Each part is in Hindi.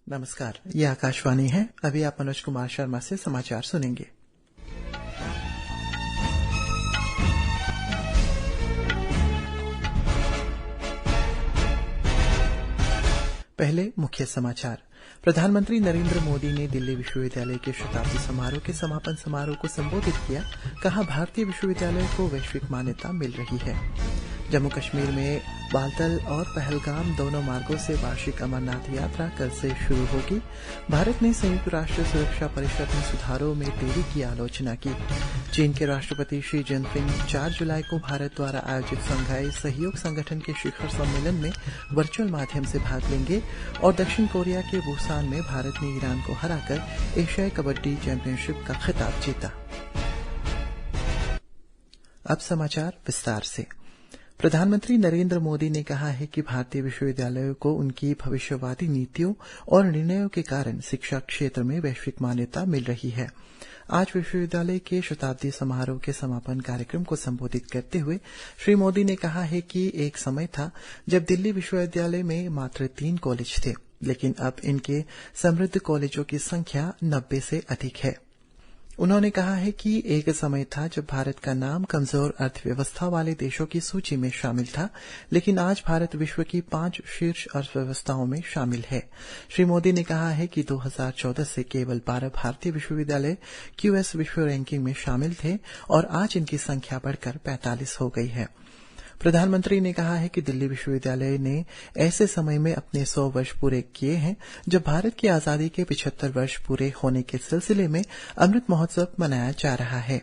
नमस्कार, ये आकाशवाणी है। अभी आप मनोज कुमार शर्मा से समाचार सुनेंगे। पहले मुख्य समाचार। प्रधानमंत्री नरेंद्र मोदी ने दिल्ली विश्वविद्यालय के शताब्दी समारोह के समापन समारोह को संबोधित किया। कहा, भारतीय विश्वविद्यालय को वैश्विक मान्यता मिल रही है। जम्मू कश्मीर में बालतल और पहलगाम दोनों मार्गों से वार्षिक अमरनाथ यात्रा कल से शुरू होगी। भारत ने संयुक्त राष्ट्र सुरक्षा परिषद में सुधारों में देरी की आलोचना की। चीन के राष्ट्रपति शी जिनपिंग 4 जुलाई को भारत द्वारा आयोजित शंघाई सहयोग संगठन के शिखर सम्मेलन में वर्चुअल माध्यम से भाग लेंगे। और दक्षिण कोरिया के बुसान में भारत ने ईरान को हराकर एशियाई कबड्डी चैंपियनशिप का खिताब जीता। अब समाचार विस्तार से। प्रधानमंत्री नरेंद्र मोदी ने कहा है कि भारतीय विश्वविद्यालयों को उनकी भविष्यवादी नीतियों और निर्णयों के कारण शिक्षा क्षेत्र में वैश्विक मान्यता मिल रही है। आज विश्वविद्यालय के शताब्दी समारोह के समापन कार्यक्रम को संबोधित करते हुए श्री मोदी ने कहा है कि एक समय था जब दिल्ली विश्वविद्यालय में मात्र 3 कॉलेज थे, लेकिन अब इनके समृद्ध कॉलेजों की संख्या 90 से अधिक है। उन्होंने कहा है कि एक समय था जब भारत का नाम कमजोर अर्थव्यवस्था वाले देशों की सूची में शामिल था, लेकिन आज भारत विश्व की 5 शीर्ष अर्थव्यवस्थाओं में शामिल है। श्री मोदी ने कहा है कि 2014 से केवल 12 भारतीय विश्वविद्यालय QS विश्व रैंकिंग में शामिल थे और आज इनकी संख्या बढ़कर 45 हो गई है। प्रधानमंत्री ने कहा है कि दिल्ली विश्वविद्यालय ने ऐसे समय में अपने 100 वर्ष पूरे किए हैं जब भारत की आजादी के 75 वर्ष पूरे होने के सिलसिले में अमृत महोत्सव मनाया जा रहा है।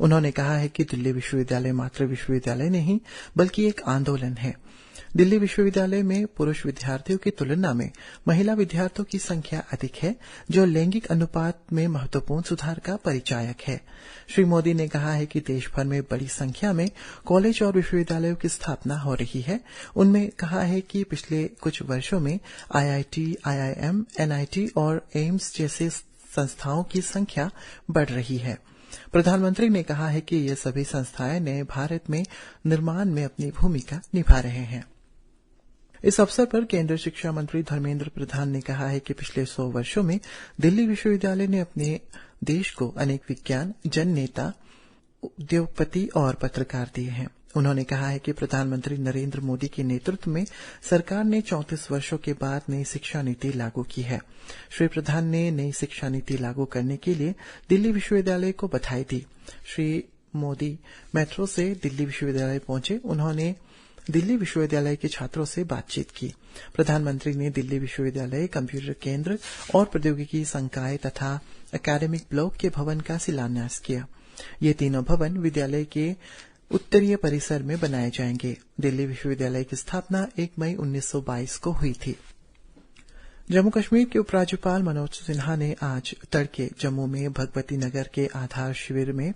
उन्होंने कहा है कि दिल्ली विश्वविद्यालय मात्र विश्वविद्यालय नहीं बल्कि एक आंदोलन है। दिल्ली विश्वविद्यालय में पुरुष विद्यार्थियों की तुलना में महिला विद्यार्थियों की संख्या अधिक है, जो लैंगिक अनुपात में महत्वपूर्ण सुधार का परिचायक है। श्री मोदी ने कहा है कि देश भर में बड़ी संख्या में कॉलेज और विश्वविद्यालयों की स्थापना हो रही है। उनमें कहा है कि पिछले कुछ वर्षों में IIT, IIM, NIT और एम्स जैसे संस्थाओं की संख्या बढ़ रही है। प्रधानमंत्री ने कहा है कि ये सभी संस्थाएं नए भारत में निर्माण में अपनी भूमिका निभा रहे हैं। इस अवसर पर केंद्रीय शिक्षा मंत्री धर्मेंद्र प्रधान ने कहा है कि पिछले 100 वर्षों में दिल्ली विश्वविद्यालय ने अपने देश को अनेक विज्ञान, जन नेता, उद्योगपति और पत्रकार दिए हैं। उन्होंने कहा है कि प्रधानमंत्री नरेंद्र मोदी के नेतृत्व में सरकार ने 34 वर्षों के बाद नई शिक्षा नीति लागू की है। श्री प्रधान ने नई शिक्षा नीति लागू करने के लिए दिल्ली विश्वविद्यालय को बधाई दी। श्री मोदी मेट्रो से दिल्ली विश्वविद्यालय पहुंचे। उन्होंने दिल्ली विश्वविद्यालय के छात्रों से बातचीत की। प्रधानमंत्री ने दिल्ली विश्वविद्यालय, कंप्यूटर केंद्र और प्रौद्योगिकी संकाय तथा एकेडमिक ब्लॉक के भवन का शिलान्यास किया। ये तीनों भवन विद्यालय के उत्तरीय परिसर में बनाए जाएंगे। दिल्ली विश्वविद्यालय की स्थापना 1 मई 1922 को हुई थी। जम्मू कश्मीर के उपराज्यपाल मनोज सिन्हा ने आज तड़के जम्मू में भगवती नगर के आधार शिविर में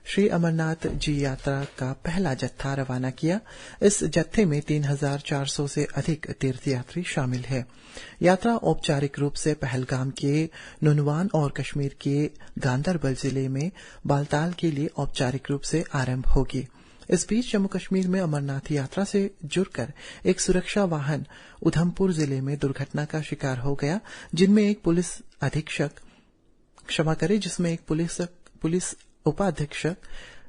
श्री अमरनाथ जी यात्रा का पहला जत्था रवाना किया। इस जत्थे में 3400 से अधिक तीर्थयात्री शामिल हैं। यात्रा औपचारिक रूप से पहलगाम के नुनवान और कश्मीर के गांदरबल जिले में बालताल के लिए औपचारिक रूप से आरंभ होगी। इस बीच जम्मू कश्मीर में अमरनाथ यात्रा से जुड़कर एक सुरक्षा वाहन उधमपुर जिले में दुर्घटना का शिकार हो गया, जिसमें एक पुलिस उपाधीक्षक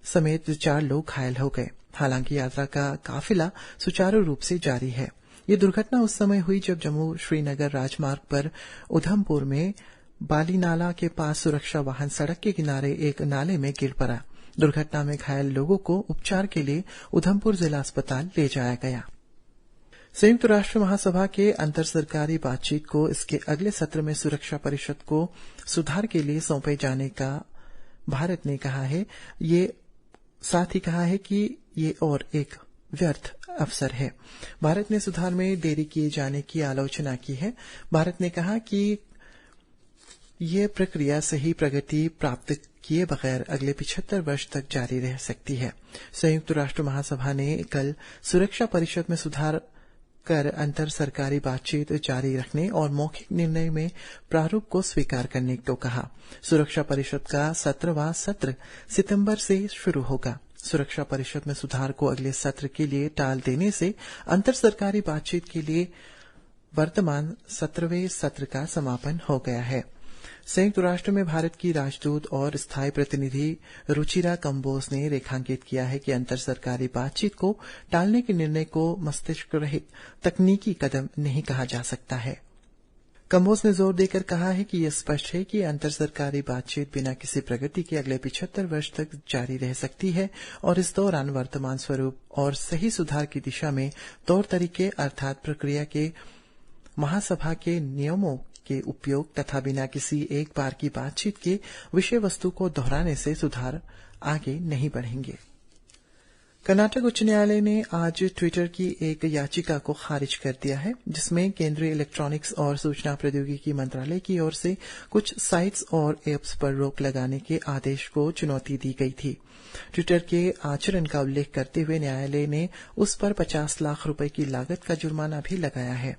समेत 4 लोग घायल हो गए। हालांकि यात्रा का काफिला सुचारू रूप से जारी है। ये दुर्घटना उस समय हुई जब जम्मू श्रीनगर राजमार्ग पर उधमपुर में बालीनाला के पास सुरक्षा वाहन सड़क के किनारे एक नाले में गिर पड़ा। दुर्घटना में घायल लोगों को उपचार के लिए उधमपुर जिला अस्पताल ले जाया गया। संयुक्त राष्ट्र महासभा के अंतर सरकारी बातचीत को इसके अगले सत्र में सुरक्षा परिषद को सुधार के लिए सौंपे जाने का भारत ने कहा है। ये साथ ही कहा है कि ये और एक व्यर्थ अवसर है। भारत ने सुधार में देरी किए जाने की आलोचना की है। भारत ने कहा कि ये प्रक्रिया सही प्रगति प्राप्त किए बगैर अगले 75 वर्ष तक जारी रह सकती है। संयुक्त राष्ट्र महासभा ने कल सुरक्षा परिषद में सुधार कर अंतर सरकारी बातचीत जारी रखने और मौखिक निर्णय में प्रारूप को स्वीकार करने को कहा। सुरक्षा परिषद का 17वां सत्र सितंबर से शुरू होगा। सुरक्षा परिषद में सुधार को अगले सत्र के लिए टाल देने से अंतर सरकारी बातचीत के लिए वर्तमान 17वें सत्र का समापन हो गया है। संयुक्त राष्ट्र में भारत की राजदूत और स्थायी प्रतिनिधि रुचिरा कंबोज ने रेखांकित किया है कि अंतर सरकारी बातचीत को टालने के निर्णय को मस्तिष्क रहित तकनीकी कदम नहीं कहा जा सकता है। कंबोज ने जोर देकर कहा है कि यह स्पष्ट है कि अंतर सरकारी बातचीत बिना किसी प्रगति के अगले 75 वर्ष तक जारी रह सकती है और इस दौरान वर्तमान स्वरूप और सही सुधार की दिशा में तौर तरीके अर्थात प्रक्रिया के महासभा के नियमों के उपयोग तथा बिना किसी एक बार की बातचीत के विषय वस्तु को दोहराने से सुधार आगे नहीं बढ़ेंगे। कर्नाटक उच्च न्यायालय ने आज ट्विटर की एक याचिका को खारिज कर दिया है, जिसमें केंद्रीय इलेक्ट्रॉनिक्स और सूचना प्रौद्योगिकी मंत्रालय की ओर से कुछ साइट्स और ऐप्स पर रोक लगाने के आदेश को चुनौती दी गई थी। ट्विटर के आचरण का उल्लेख करते हुए न्यायालय ने उस पर 50 लाख रुपए की लागत का जुर्माना भी लगाया है।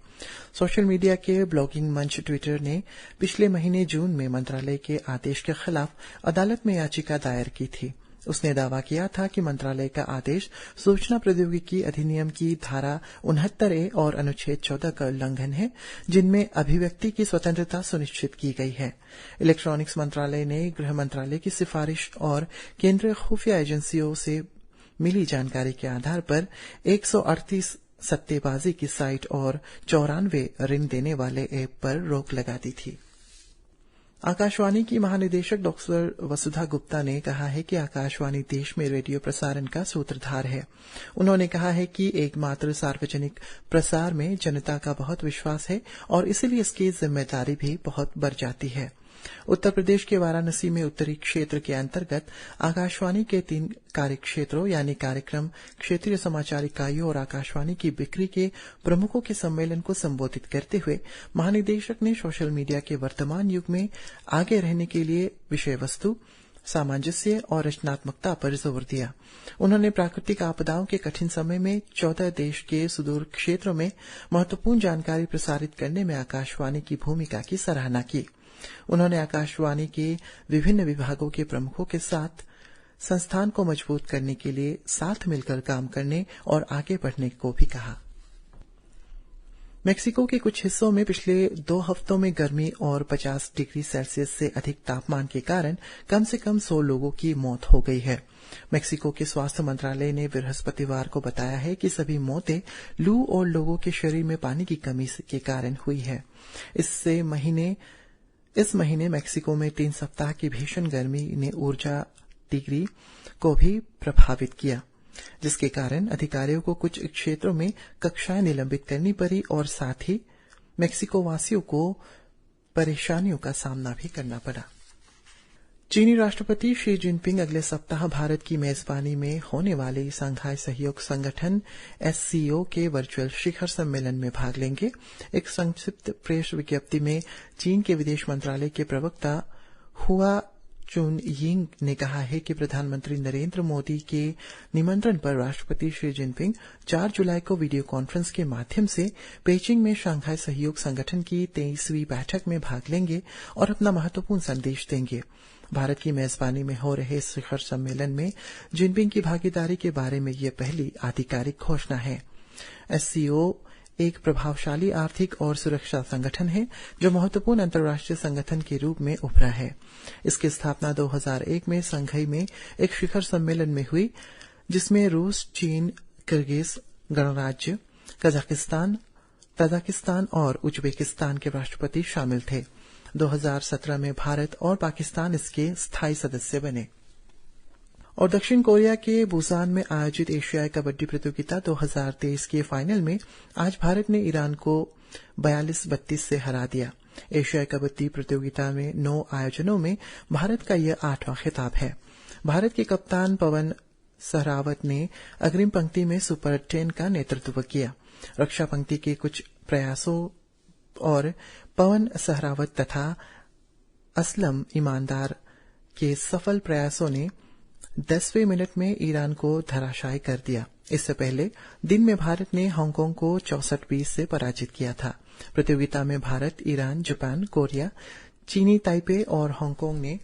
सोशल मीडिया के ब्लॉगिंग मंच ट्विटर ने पिछले महीने जून में मंत्रालय के आदेश के खिलाफ अदालत में याचिका दायर की थी। उसने दावा किया था कि मंत्रालय का आदेश सूचना प्रौद्योगिकी अधिनियम की धारा 69A और अनुच्छेद 14 का उल्लंघन है, जिनमें अभिव्यक्ति की स्वतंत्रता सुनिश्चित की गई है। इलेक्ट्रॉनिक्स मंत्रालय ने गृह मंत्रालय की सिफारिश और केंद्रीय खुफिया एजेंसियों से मिली जानकारी के आधार पर 138 सट्टेबाजी की साइट और 94 ऋण देने वाले ऐप पर रोक लगा दी थी। आकाशवाणी की महानिदेशक डॉक्टर वसुधा गुप्ता ने कहा है कि आकाशवाणी देश में रेडियो प्रसारण का सूत्रधार है। उन्होंने कहा है कि एकमात्र सार्वजनिक प्रसार में जनता का बहुत विश्वास है और इसलिए इसकी जिम्मेदारी भी बहुत बढ़ जाती है। उत्तर प्रदेश के वाराणसी में उत्तरी क्षेत्र के अंतर्गत आकाशवाणी के 3 कार्य क्षेत्रों यानी कार्यक्रम, क्षेत्रीय समाचार इकाइयों और आकाशवाणी की बिक्री के प्रमुखों के सम्मेलन को संबोधित करते हुए महानिदेशक ने सोशल मीडिया के वर्तमान युग में आगे रहने के लिए विषय वस्तु, सामंजस्य और रचनात्मकता पर जोर दिया। उन्होंने प्राकृतिक आपदाओं के कठिन समय में 14 देश के सुदूर क्षेत्रों में महत्वपूर्ण जानकारी प्रसारित करने में आकाशवाणी की भूमिका की सराहना की। उन्होंने आकाशवाणी के विभिन्न विभागों के प्रमुखों के साथ संस्थान को मजबूत करने के लिए साथ मिलकर काम करने और आगे बढ़ने को भी कहा। मेक्सिको के कुछ हिस्सों में पिछले 2 हफ्तों में गर्मी और 50 डिग्री सेल्सियस से अधिक तापमान के कारण कम से कम 100 लोगों की मौत हो गई है। मेक्सिको के स्वास्थ्य मंत्रालय ने बृहस्पतिवार को बताया है कि सभी मौतें लू और लोगों के शरीर में पानी की कमी के कारण हुई है। इस महीने मेक्सिको में 3 सप्ताह की भीषण गर्मी ने ऊर्जा डिग्री को भी प्रभावित किया, जिसके कारण अधिकारियों को कुछ क्षेत्रों में कक्षाएं निलंबित करनी पड़ी और साथ ही मेक्सिको वासियों को परेशानियों का सामना भी करना पड़ा। चीनी राष्ट्रपति शी जिनपिंग अगले सप्ताह भारत की मेजबानी में होने वाले शंघाई सहयोग संगठन SCO के वर्चुअल शिखर सम्मेलन में भाग लेंगे। एक संक्षिप्त प्रेस विज्ञप्ति में चीन के विदेश मंत्रालय के प्रवक्ता हुआ चुनयिंग ने कहा है कि प्रधानमंत्री नरेंद्र मोदी के निमंत्रण पर राष्ट्रपति शी जिनपिंग 4 जुलाई को वीडियो कॉन्फ्रेंस के माध्यम से पेइचिंग में शंघाई सहयोग संगठन की 23वीं बैठक में भाग लेंगे और अपना महत्वपूर्ण संदेश देंगे। भारत की मेजबानी में हो रहे इस शिखर सम्मेलन में जिनपिंग की भागीदारी के बारे में यह पहली आधिकारिक घोषणा है। SCO एक प्रभावशाली आर्थिक और सुरक्षा संगठन है जो महत्वपूर्ण अंतर्राष्ट्रीय संगठन के रूप में उभरा है। इसकी स्थापना 2001 में शंघाई में एक शिखर सम्मेलन में हुई, जिसमें रूस, चीन, किर्गिज गणराज्य, कजाकिस्तान, तजाकिस्तान और उज्बेकिस्तान के राष्ट्रपति शामिल थे। 2017 में भारत और पाकिस्तान इसके स्थायी सदस्य बने। और दक्षिण कोरिया के बुसान में आयोजित एशियाई कबड्डी प्रतियोगिता 2023 के फाइनल में आज भारत ने ईरान को 42-32 से हरा दिया। एशियाई कबड्डी प्रतियोगिता में 9 आयोजनों में भारत का यह 8वां खिताब है। भारत के कप्तान पवन सहरावत ने अग्रिम पंक्ति में सुपर 10 का नेतृत्व किया। रक्षा पंक्ति के कुछ प्रयासों और पवन सहरावत तथा असलम ईमानदार के सफल प्रयासों ने 10वें मिनट में ईरान को धराशायी कर दिया। इससे पहले दिन में भारत ने हांगकांग को 64-20 से पराजित किया था। प्रतियोगिता में भारत, ईरान, जापान, कोरिया, चीनी ताइपे और हांगकांग ने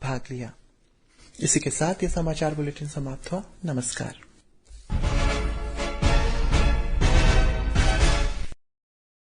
भाग लिया। इसी के साथ ये समाचार बुलेटिन समाप्त हुआ। नमस्कार।